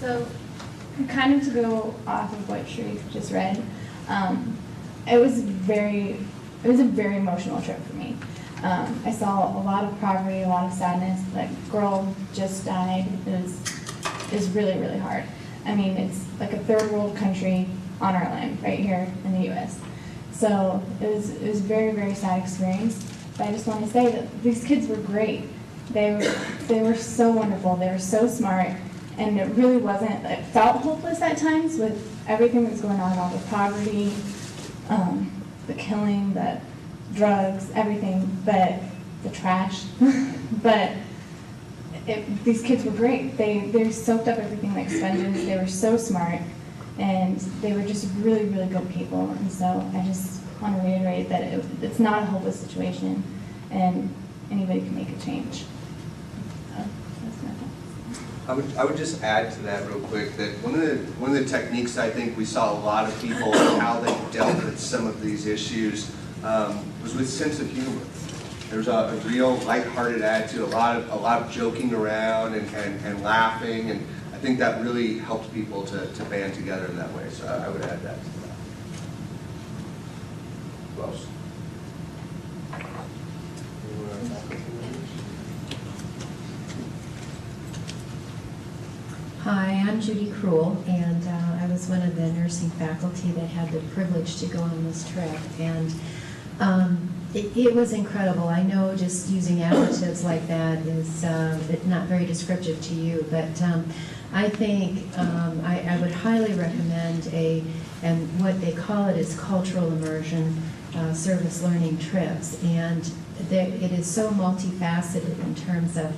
So, kind of to go off of what Sharif just read, it was a very emotional trip for me. I saw a lot of poverty, a lot of sadness. That girl just died. It was really, really hard. I mean, it's like a third world country on our land, right here in the U.S. So it was a very, very sad experience. But I just want to say that these kids were great. They were so wonderful. They were so smart. And it really wasn't, it felt hopeless at times with everything that was going on, all the poverty, the killing, the drugs, everything, but the trash. But these kids were great. They soaked up everything like sponges. They were so smart, and they were just really, really good people. And so I just want to reiterate that it's not a hopeless situation, and anybody can make a change. So that's my thoughts. I would just add to that real quick that one of the techniques I think we saw a lot of people how they dealt with some of these issues was with sense of humor. There's a real lighthearted attitude, a lot of joking around and laughing, and I think that really helped people to band together in that way. So I would add that to that. Who else? Hi, I'm Judy Krull, and I was one of the nursing faculty that had the privilege to go on this trip. And it was incredible. I know just using adjectives like that is not very descriptive to you, but I think I would highly recommend and what they call it is cultural immersion service learning trips. And it is so multifaceted in terms of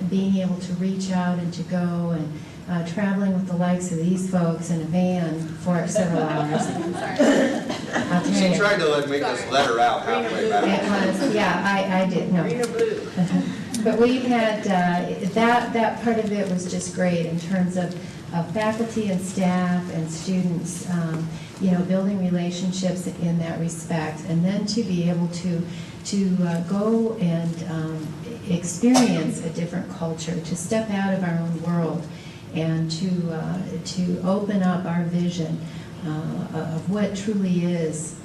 being able to reach out and to go and traveling with the likes of these folks in a van for several hours. She tried to make us let her out halfway back. It was, yeah, I did, no. But we had, that part of it was just great in terms of faculty and staff and students, building relationships in that respect. And then to be able to go and experience a different culture, to step out of our own world, and to open up our vision of what truly is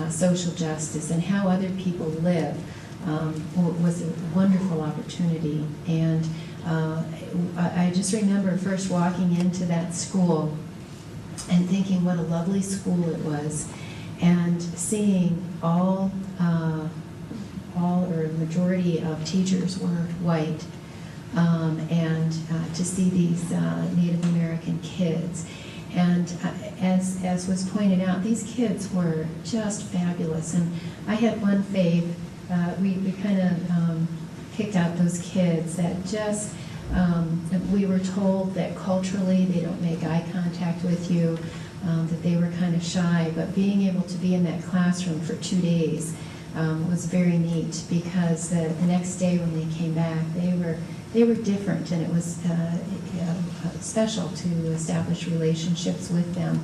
social justice and how other people live was a wonderful opportunity. And I just remember first walking into that school and thinking what a lovely school it was, and seeing all or a majority of teachers were white, and to see these Native American kids. And as was pointed out, these kids were just fabulous. And I had one fave, we kind of picked out those kids that just, we were told that culturally they don't make eye contact with you, that they were kind of shy, but being able to be in that classroom for 2 days was very neat, because the next day when they came back, they were different, and it was special to establish relationships with them,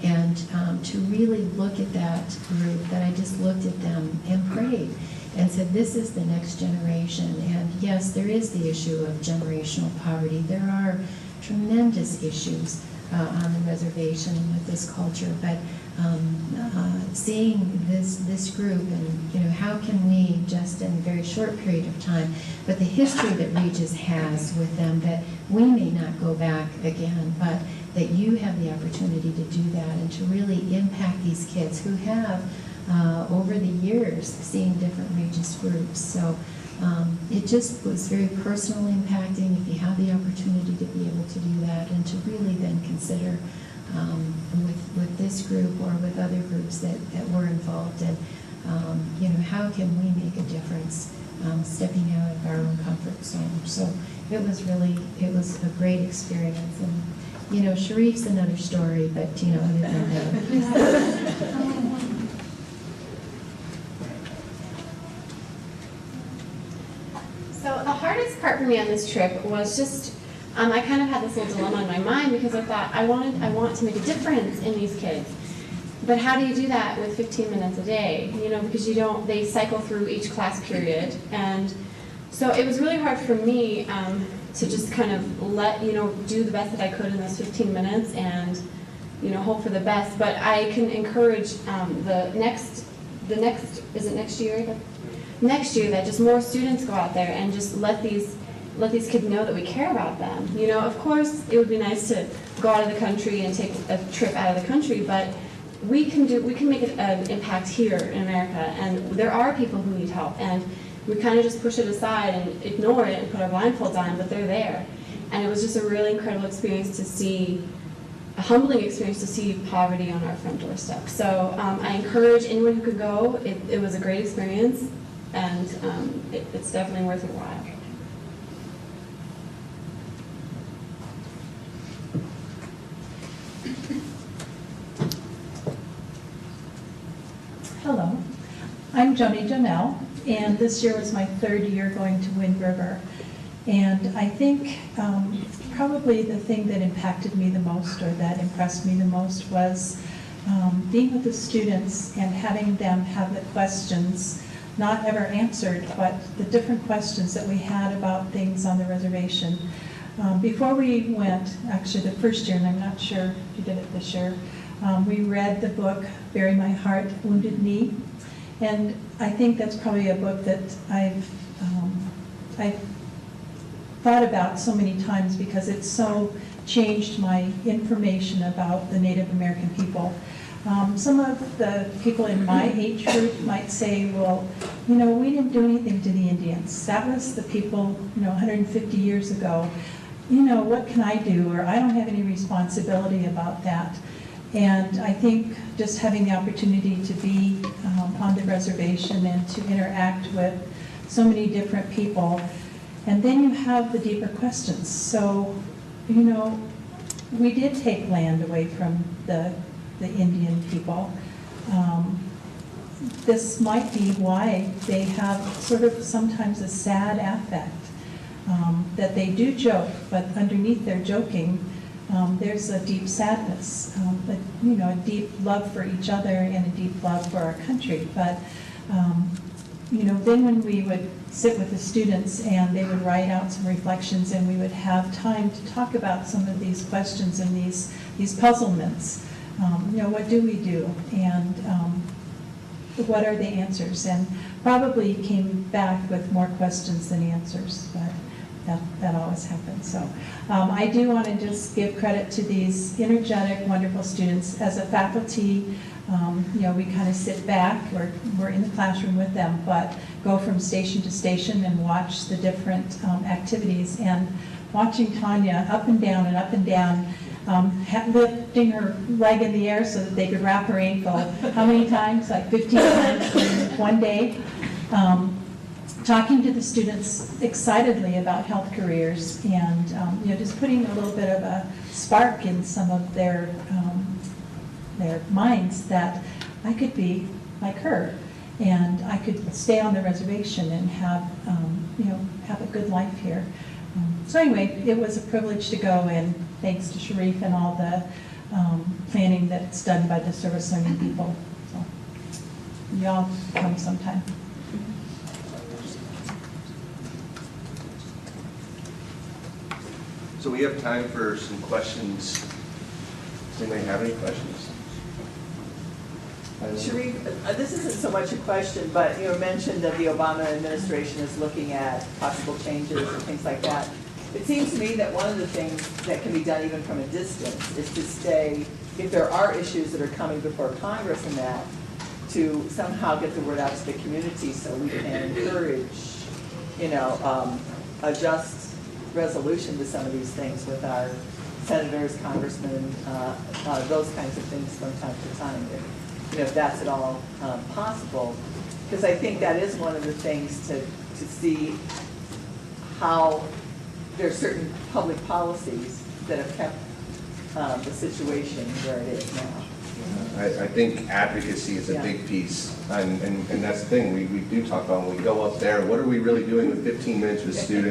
and to really look at that group, that I just looked at them and prayed and said, this is the next generation. And yes, there is the issue of generational poverty. There are tremendous issues on the reservation with this culture, but seeing this group, and how can we just in a very short period of time, but the history that Regis has with them, that we may not go back again, but that you have the opportunity to do that and to really impact these kids who have over the years seen different Regis groups. So it just was very personally impacting if you have the opportunity to be able to do that, and to really then consider with this group or with other groups that were involved, and how can we make a difference stepping out of our own comfort zone. So it was a great experience. And Sharif's another story, but other than that. So the hardest part for me on this trip was just, I kind of had this little dilemma in my mind, because I thought I want to make a difference in these kids. But how do you do that with 15 minutes a day? You know, because they cycle through each class period. And so it was really hard for me to just kind of do the best that I could in those 15 minutes and, hope for the best. But I can encourage is it next year? Next year that just more students go out there and just let these kids know that we care about them. Of course, it would be nice to go out of the country and take a trip out of the country, but we can make an impact here in America, and there are people who need help, and we kind of just push it aside and ignore it and put our blindfolds on, but they're there. And it was just a really incredible experience to see, a humbling experience to see poverty on our front doorstep. So I encourage anyone who could go. It was a great experience, and it's definitely worth your while. Hello, I'm Joni Janelle, and this year was my 3rd year going to Wind River. And I think probably the thing that impacted me the most, or that impressed me the most, was being with the students and having them have the questions not ever answered, but the different questions that we had about things on the reservation. Before we went, actually the first year, and I'm not sure if you did it this year, we read the book, Bury My Heart, Wounded Knee. And I think that's probably a book that I've thought about so many times because it's so changed my information about the Native American people. Some of the people in my age group might say, well, we didn't do anything to the Indians. That was the people, 150 years ago. What can I do? Or I don't have any responsibility about that. And I think just having the opportunity to be on the reservation and to interact with so many different people, and then you have the deeper questions. So, we did take land away from the Indian people. This might be why they have sort of sometimes a sad affect, that they do joke, but underneath their joking, there's a deep sadness, but a deep love for each other and a deep love for our country. But then when we would sit with the students and they would write out some reflections, and we would have time to talk about some of these questions and these puzzlements. What do we do, and what are the answers? And probably came back with more questions than answers, but that always happens. So I do want to just give credit to these energetic, wonderful students. As a faculty, we kind of sit back, we're in the classroom with them, but go from station to station and watch the different activities. And watching Tanya up and down and up and down, lifting her leg in the air so that they could wrap her ankle. How many times? Like 15 times in one day. Talking to the students excitedly about health careers, and just putting a little bit of a spark in some of their minds that I could be like her, and I could stay on the reservation and have have a good life here. So anyway, it was a privilege to go, and thanks to Sharif and all the planning that's done by the service learning people. So y'all come sometime. So we have time for some questions. Does anybody have any questions? Sharif, this isn't so much a question, but you mentioned that the Obama administration is looking at possible changes and things like that. It seems to me that one of the things that can be done even from a distance is to stay, if there are issues that are coming before Congress and that, to somehow get the word out to the community so we can encourage, a just resolution to some of these things with our senators, congressmen, those kinds of things from time to time. If that's at all possible, because I think that is one of the things to see how there are certain public policies that have kept the situation where it is now. I think advocacy is a big piece, and that's the thing, we do talk about when we go up there, what are we really doing with 15 minutes with students?